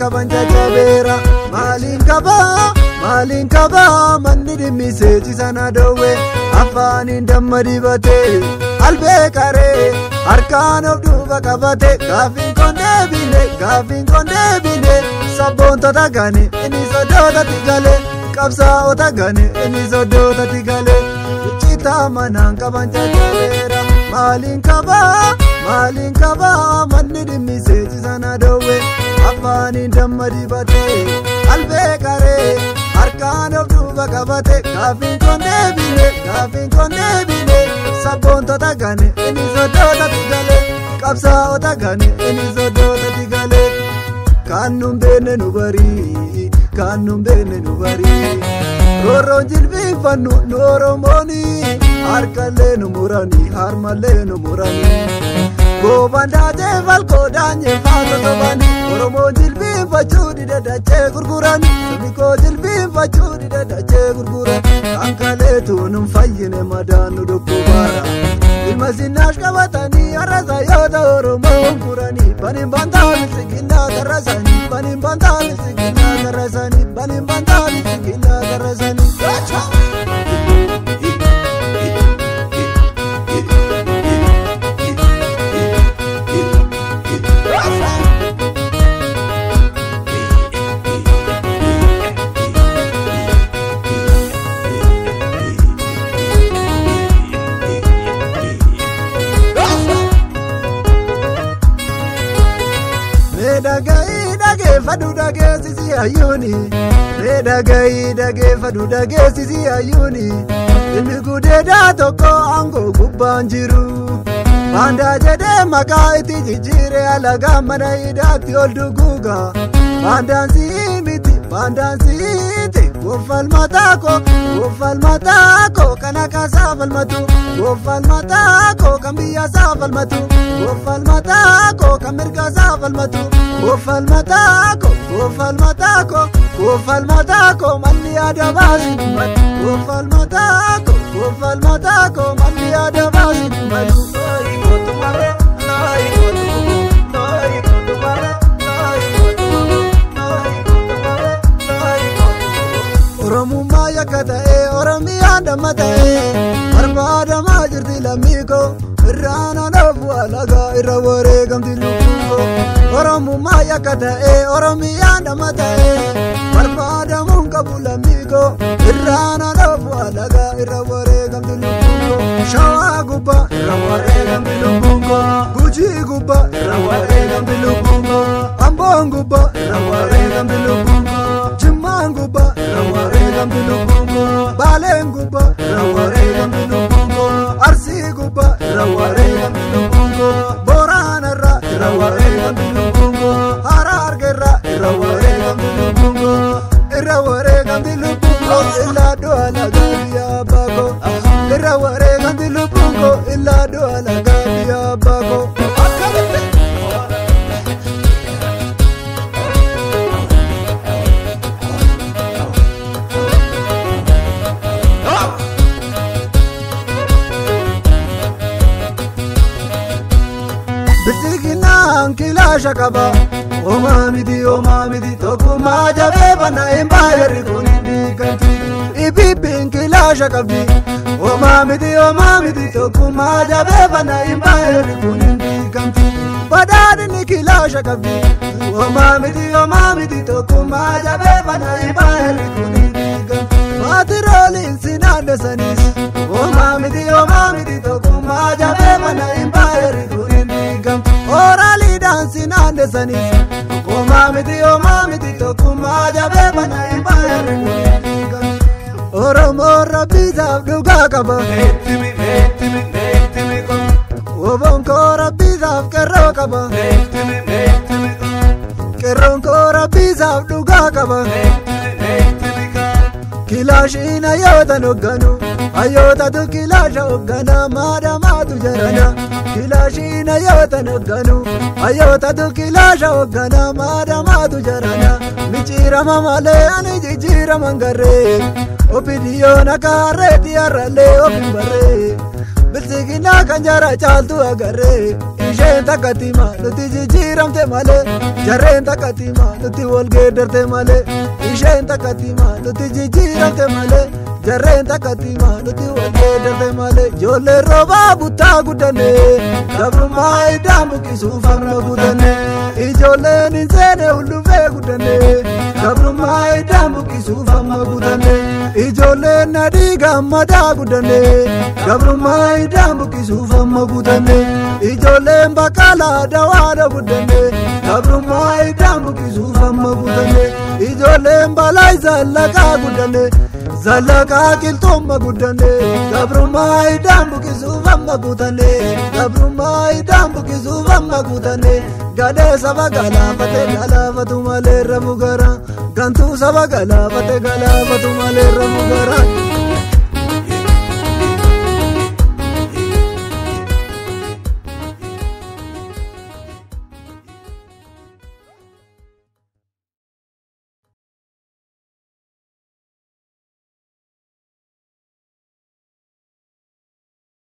qaban jajjabeera maaliin qaba manni dhimmisee sana dhoowwe afaaniin damma dibatee albee qaree harkaan of duuba qabate gaafiin kon deebine sabboontota gane inni soddootatti gale qabsaa'ota gane inni soddootatti gale icciitaa manaan qaban jajjabeera maaliin qaba manni dhimmisee sana dhoowwe afaaniin damma dibatee albee qaree harkaan of duuba qabate gaafiin kon deebine sabboontota gane inni soddootatti gale qabsaa'ota gane inni soddootatti gale kan nun beekne nu barii roorroon jilbiinfannu nu Oromooni harkallee nu muranii harmallee nu muranii goobaan daatee falkoo daanyee faata sobanii Oromoon jilbiinfachuu dide dachee gurguran sabikoo jilbiinfachuu dide dachee gurguran kan kaleetu nun fayyine madaan nu dhukkubaara ilma sinaash qabatanii har'asa yoo ta'u Oromoon furanii baniin bantaa bilisiginnaa garrasanii baniin bantaa bilisiginnaa garrasanii baniin bantaa bilisiginnaa garrasanii. Fadu dhageessisi ayyuuni ilmi gudeedaa tokko aangoo gubbaan jiru baandaa jedhee maqaa itti jijjiiree alagaa mana hidhaatti ol duguuga baandaan siiti goofal mataako kan akka saafalmatu goofal mataako kan biyya saafalmatu goofal mataako kan mirga saafalmatu goofal mataako manni yaada baasi goofal mataako manni yaada baasi Oromummaa yakka ta'ee Oromiyaan damma ta'ee barbaadamaa jirti lammiikoo irraan anoofu alagaa irra wareegamti lubbuukoo Oromummaa yakka ta'ee Oromiyaan damma ta'ee barbaadamuun qabu lammiikoo irraan anoofu alagaa irra wareegamti lubbuukoo Shawaa gubbaa irra wareegamti lubbuukoo Gujii gubbaa irra wareegamti lubbuukoo Amboon gubbaa irra wareegamti lubbuukoo Jimmaan gubbaa irra wareegamti lubbuukoo Baaleen gubbaa irra wareegamti lubbuukoo Arsii gubbaa irra wareegamti lubbuukoo Booraanarraa irra wareegamti lubbuukoo Harargeerraa irra wareegamti lubbuukoo irra wareegamti lubbuukoo illaa du'a lagaa biyya abbaakoo irra wareegamti lubbuukoo illaa du'a lagaa biyya abbaakoo. Bilisiginnaan kilaasha qaba Omaa miti tokkummaa jabee banna empaayeerri kun hin diigamti Ibibbiin kilaasha qabdi Omaa miti tokkummaa jabee banna empaayeerri kun hin diigamti Badhaadhinni kilaasha qabdi Omaa miti tokkummaa jabee banna empaayeerri kun hin diigamti Maatirooliin sinaandesaniis Omaa miti tokkummaa jabee banna empaayeerri kun hin diigamti Oraliidhaan sinaandesaniis Omaa miti tokkummaa jabee banna empaayeerri kun hin diigamti Oromoon rabbisaaf dhugaa qaba Oboon koo rabbisaaf qeerroo qaba qeerroon koo rabbisaaf dhugaa qaba Kilaashiin hayyootan hogganu hayyootatu kilaasha hoggana maadamaatu jarana Kilaashiin hayyootan hogganu hayyootatu kilaasha hoggana maadamaatu jarana Micciirama malee ani jijjiiraman garree Opiniyoon akka harreetti har'allee of hin barree Bilisiginnaa kan jara caaltu agarree isheen takkatima nuti jijjiiramte malee jarreen takkatima nuti wal geeddarree malee isheen takkatima nuti jijjiiramte malee jarreen takkatima nuti wal geeddarree malee ijoollee roobaa buttaa guddannee gabrummaa idaan buqqisuuf amma guutannee ijoolleen hin seene hullufee guddannee gabrummaa idaan buqqisuuf amma guutannee ijoolleen nadii gammadaa guddannee gabrummaa idaan buqqisuuf amma guutannee ijoolleen baqqalaa dawaadha guddannee gabrummaa idaan buqqisuuf amma guutannee ijoolleen balaa zallaqaa guddannee zallaqaa qilxuuma guddannee gabrummaa idaan buqqisuuf amma guutannee gabrummaa idaan buqqisuuf amma guutannee gadee saba galaafate galaafatu malee rafu gara gantuu saba galaafate galaafatu malee rafu gara